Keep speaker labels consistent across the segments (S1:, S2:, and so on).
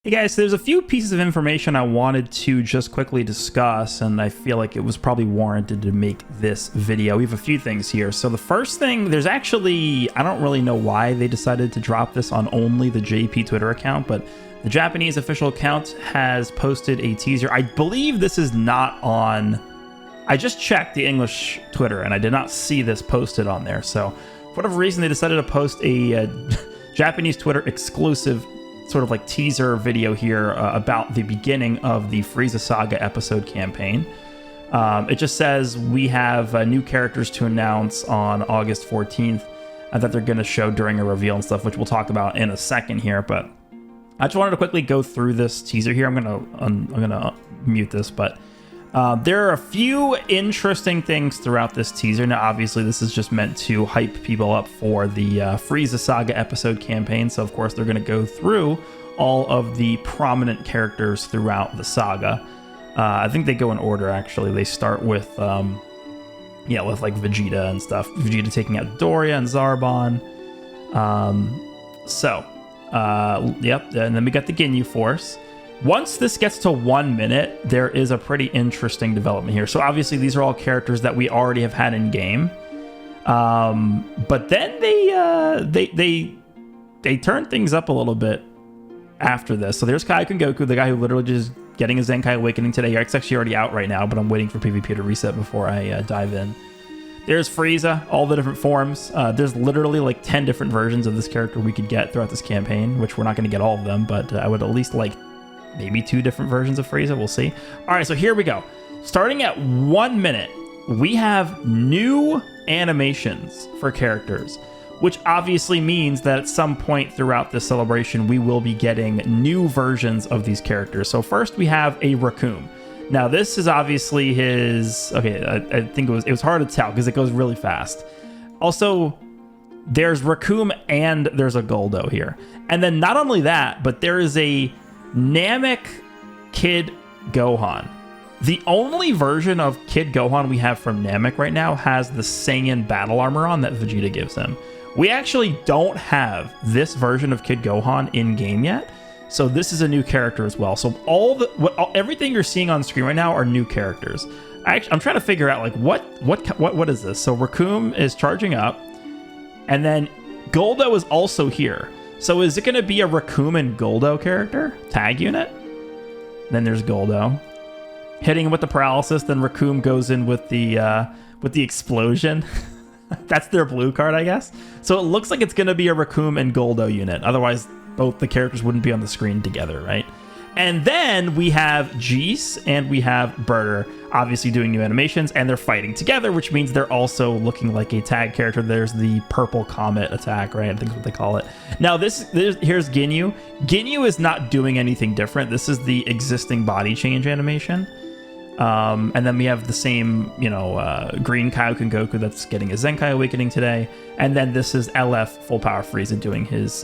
S1: Hey guys, so there's a few pieces of information I wanted to just quickly discuss, and I feel like it was probably warranted to make this video. We have a few things here. So the first thing, there's actually, I don't really know why they decided to drop this on only the JP Twitter account, but the Japanese official account has posted a teaser. I believe this is not on, I just checked the English Twitter and I did not see this posted on there. So for whatever reason, they decided to post a Japanese Twitter exclusive sort of like teaser video here about the beginning of the Frieza saga episode campaign. It just says we have new characters to announce on August 14th that they're going to show during a reveal and stuff, which we'll talk about in a second here. But I just wanted to quickly go through this teaser here. I'm gonna mute this, but there are a few interesting things throughout this teaser. Now, obviously, this is just meant to hype people up for the Frieza saga episode campaign. So, of course, they're going to go through all of the prominent characters throughout the saga. I think they go in order, actually. They start with, with like Vegeta and stuff. Vegeta taking out Doria and Zarbon. Yep. And then we got the Ginyu Force. Once this gets to 1 minute, there is a pretty interesting development here. So obviously these are all characters that we already have had in game. But then they turn things up a little bit after this. So there's Kaioken Goku, the guy who literally just getting his Zenkai Awakening today. It's actually already out right now, but I'm waiting for PvP to reset before I dive in. There's Frieza, all the different forms. There's literally like 10 different versions of this character we could get throughout this campaign, which we're not going to get all of them, but I would at least like maybe 2 different versions of Frieza. We'll see. All right, so here we go. Starting at 1 minute, we have new animations for characters, which obviously means that at some point throughout this celebration, we will be getting new versions of these characters. So first we have a Raccoon. Now this is obviously his, okay, I think it was hard to tell because it goes really fast. Also, there's Raccoon and there's a Goldo here. And then not only that, but there is a Namek Kid Gohan. The only version of Kid Gohan we have from Namek right now has the Saiyan battle armor on that Vegeta gives him. We actually don't have this version of Kid Gohan in game yet, so this is a new character as well. So everything you're seeing on screen right now are new characters. I'm trying to figure out like what is this? So Raccoon is charging up, and then Goldo is also here. So is it going to be a Raccoon and Goldo character tag unit? Then there's Goldo hitting him with the paralysis. Then Raccoon goes in with the explosion. That's their blue card, I guess. So it looks like it's going to be a Raccoon and Goldo unit. Otherwise, both the characters wouldn't be on the screen together, right? And then we have Geese and we have Burter obviously doing new animations, and they're fighting together, which means they're also looking like a tag character. There's the purple comet attack, right? I think that's what they call it. Now here's Ginyu. Ginyu is not doing anything different. This is the existing body change animation. And then we have the same, green Kaioken Goku that's getting his Zenkai Awakening today. And then this is LF Full Power Frieza doing his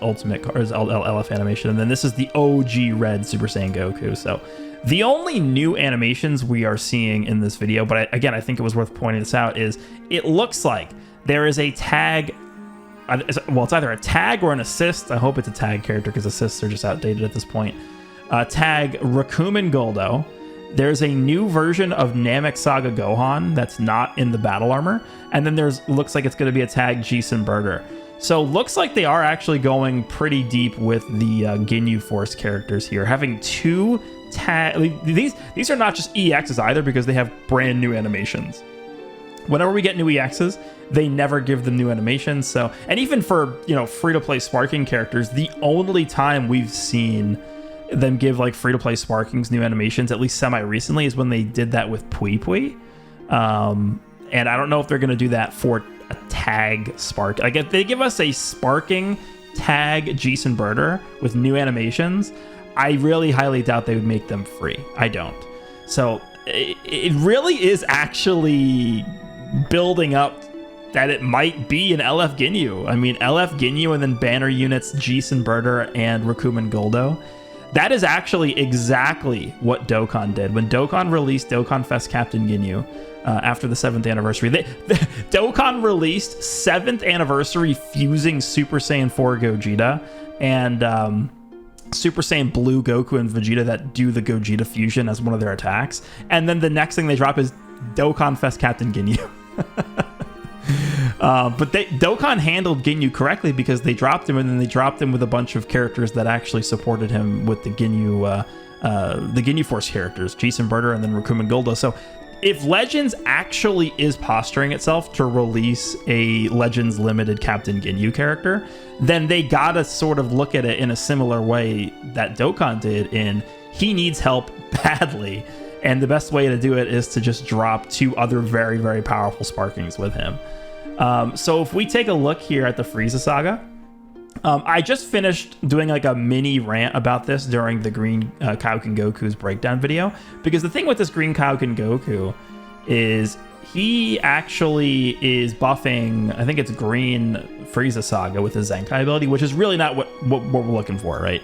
S1: ultimate, or his LF animation. And then this is the OG red Super Saiyan Goku. So the only new animations we are seeing in this video, but I think it was worth pointing this out, is it looks like there is a tag. Well, it's either a tag or an assist. I hope it's a tag character because assists are just outdated at this point. Tag Raccoon and Goldo. There's a new version of Namek Saga Gohan that's not in the battle armor. And then looks like it's going to be a tag Jason Burger. So looks like they are actually going pretty deep with the Ginyu Force characters here. Having 2 tag... These are not just EXs either because they have brand new animations. Whenever we get new EXs, they never give them new animations. So, and even for, free-to-play Sparking characters, the only time we've seen them give like free-to-play Sparkings new animations, at least semi-recently, is when they did that with Pui Pui. And I don't know if they're going to do that for a tag Spark. Like if they give us a Sparking tag Jason Burter with new animations, I really highly doubt they would make them free. I don't. So it really is actually building up that it might be an LF Ginyu. I mean, LF Ginyu and then banner units Jason Burter and Raccoon and Goldo. That is actually exactly what Dokkan did. When Dokkan released Dokkan Fest Captain Ginyu after the 7th anniversary, Dokkan released 7th anniversary fusing Super Saiyan 4 Gogeta and Super Saiyan Blue Goku and Vegeta that do the Gogeta fusion as one of their attacks. And then the next thing they drop is Dokkan Fest Captain Ginyu. But Dokkan handled Ginyu correctly because they dropped him, and then they dropped him with a bunch of characters that actually supported him with the Ginyu Force characters, Jason Birder and then Rakumen Goldo. So if Legends actually is posturing itself to release a Legends limited Captain Ginyu character, then they gotta sort of look at it in a similar way that Dokkan did in he needs help badly. And the best way to do it is to just drop 2 other very, very powerful Sparkings with him. So if we take a look here at the Frieza saga, I just finished doing like a mini rant about this during the Green Kaioken Goku's breakdown video, because the thing with this Green Kaioken Goku is he actually is buffing, I think it's Green Frieza saga with his Zenkai ability, which is really not what we're looking for, right?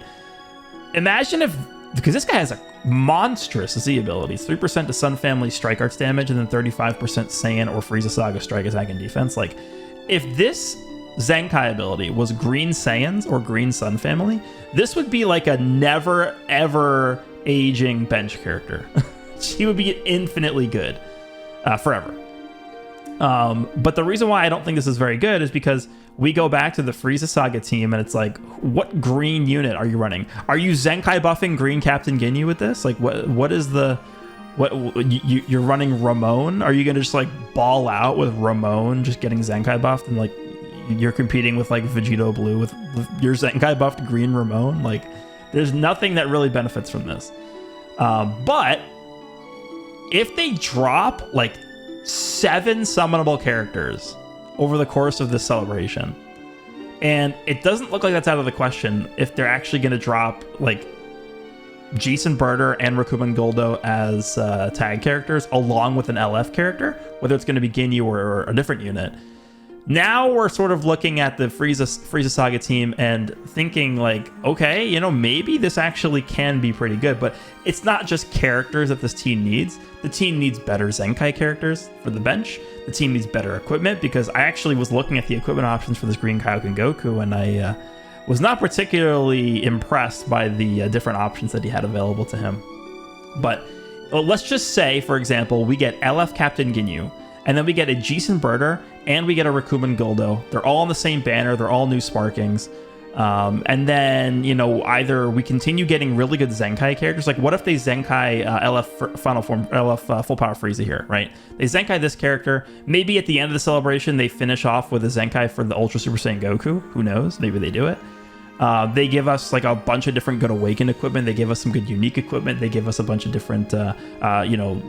S1: Imagine if, because this guy has a monstrous Z abilities, 3% to Sun Family strike arts damage, and then 35% Saiyan or Frieza Saga strike attack and defense. Like, if this Zenkai ability was Green Saiyans or Green Sun Family, this would be like a never ever aging bench character. She would be infinitely good forever. But the reason why I don't think this is very good is because we go back to the Frieza Saga team, and it's like, what green unit are you running? Are you Zenkai buffing Green Captain Ginyu with this? Like, what is the... you're running Ramon? Are you going to just, like, ball out with Ramon just getting Zenkai buffed, and, like, you're competing with, like, Vegito Blue with your Zenkai buffed Green Ramon? Like, there's nothing that really benefits from this. But if they drop, like, 7 summonable characters over the course of this celebration, and it doesn't look like that's out of the question if they're actually going to drop like Jason Birder and Rakumen Goldo as tag characters along with an LF character, whether it's going to be Ginyu or a different unit. Now we're sort of looking at the Frieza Saga team and thinking like, okay, you know, maybe this actually can be pretty good, but it's not just characters that this team needs. The team needs better Zenkai characters for the bench. The team needs better equipment, because I actually was looking at the equipment options for this Green Kaioken Goku, and I was not particularly impressed by the different options that he had available to him. But let's just say, for example, we get LF Captain Ginyu, and then we get a Jason Birder, and we get a Rakumen Goldo. They're all on the same banner. They're all new Sparkings. And then, you know, either we continue getting really good Zenkai characters. Like, what if they Zenkai LF Final Form, LF Full Power Frieza here, right? They Zenkai this character. Maybe at the end of the celebration, they finish off with a Zenkai for the Ultra Super Saiyan Goku. Who knows? Maybe they do it. They give us like a bunch of different good Awakened equipment. They give us some good unique equipment. They give us a bunch of different, you know,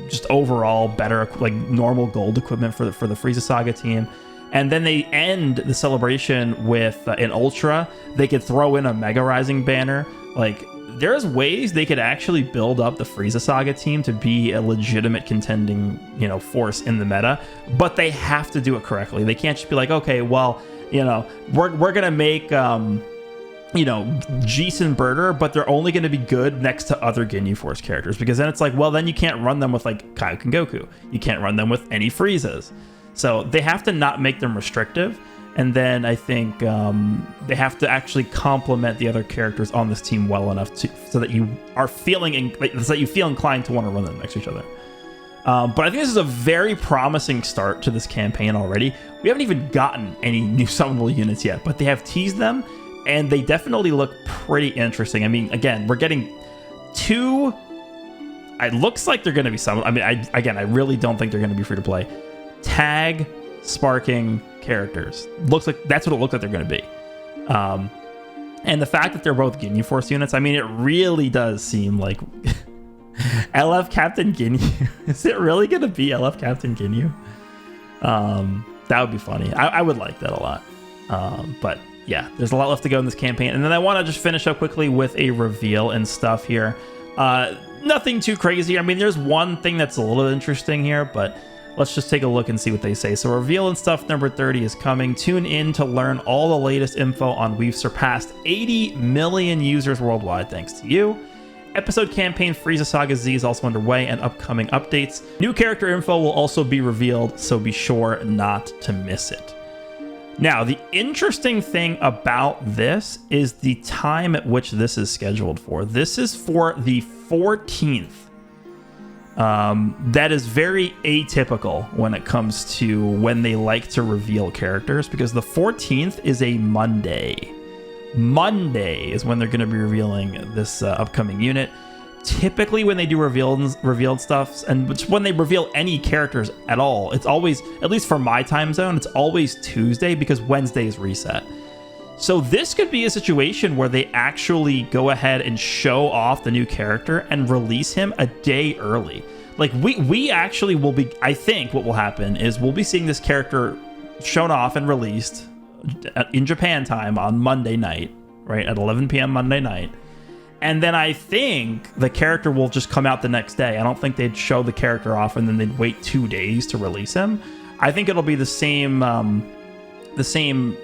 S1: just overall better, like normal gold equipment for the Frieza Saga team. And then they end the celebration with an Ultra. They could throw in a Mega Rising banner. Like, there's ways they could actually build up the Frieza Saga team to be a legitimate contending, you know, force in the meta. But they have to do it correctly. They can't just be like, okay, well, you know, we're gonna make you know, Jason Birder, but they're only going to be good next to other Ginyu Force characters, because then it's like, well, then you can't run them with like Kaioken Goku. You can't run them with any Friezas. So they have to not make them restrictive. And then I think they have to actually complement the other characters on this team well enough so that you are feeling, so that you feel inclined to want to run them next to each other. But I think this is a very promising start to this campaign already. We haven't even gotten any new summonable units yet, but they have teased them, and they definitely look pretty interesting. I mean, again, we're getting 2... It looks like they're going to be summoned. I mean, I really don't think they're going to be free to play. Tag Sparking characters. Looks like that's what it looks like they're going to be. And the fact that they're both Ginyu Force units, I mean, it really does seem like LF Captain Ginyu. Is it really going to be LF Captain Ginyu? That would be funny. I would like that a lot. But yeah, there's a lot left to go in this campaign. And then I want to just finish up quickly with a reveal and stuff here. Nothing too crazy. I mean, there's one thing that's a little interesting here, but let's just take a look and see what they say. So reveal and stuff number 30 is coming. Tune in to learn all the latest info on we've surpassed 80 million users worldwide thanks to you. Episode campaign Frieza Saga Z is also underway and upcoming updates. New character info will also be revealed, so be sure not to miss it. Now, the interesting thing about this is the time at which this is scheduled for. This is for the 14th. That is very atypical when it comes to when they like to reveal characters, because the 14th is a Monday. Monday is when they're going to be revealing this upcoming unit. Typically when they do revealed stuff, and when they reveal any characters at all, it's always, at least for my time zone, it's always Tuesday, because Wednesday is reset. So this could be a situation where they actually go ahead and show off the new character and release him a day early. Like we actually will be, I think what will happen is we'll be seeing this character shown off and released in Japan time on Monday night, right, at 11 p.m. Monday night. And then I think the character will just come out the next day. I don't think they'd show the character off and then they'd wait 2 days to release him. I think it'll be the same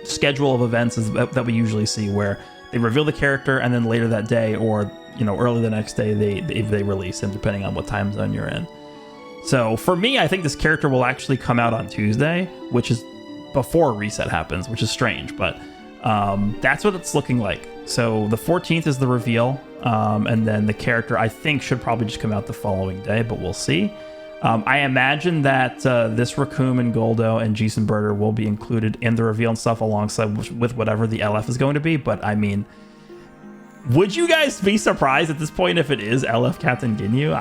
S1: schedule of events as that we usually see, where they reveal the character and then later that day, or early the next day, they release him, depending on what time zone you're in. So for me, I think this character will actually come out on Tuesday, which is before reset happens, which is strange, but that's what it's looking like. So the 14th is the reveal, and then the character, I think, should probably just come out the following day, but we'll see. I imagine that this Raccoon and Goldo and Jason Birder will be included in the reveal and stuff alongside with whatever the LF is going to be. But I mean, would you guys be surprised at this point if it is LF Captain Ginyu?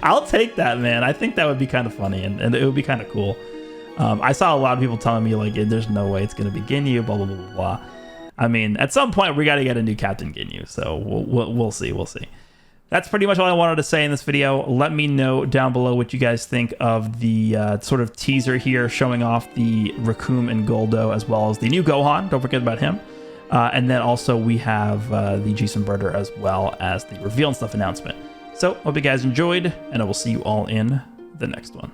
S1: I'll take that, man. I think that would be kind of funny, and it would be kind of cool. I saw a lot of people telling me, like, there's no way it's going to be Ginyu, blah, blah, blah, blah, blah. I mean, at some point, we got to get a new Captain Ginyu, so we'll see. We'll see. That's pretty much all I wanted to say in this video. Let me know down below what you guys think of the sort of teaser here showing off the Raccoon and Goldo, as well as the new Gohan. Don't forget about him. And then also we have the Jason Birder, as well as the reveal and stuff announcement. So hope you guys enjoyed, and I will see you all in the next one.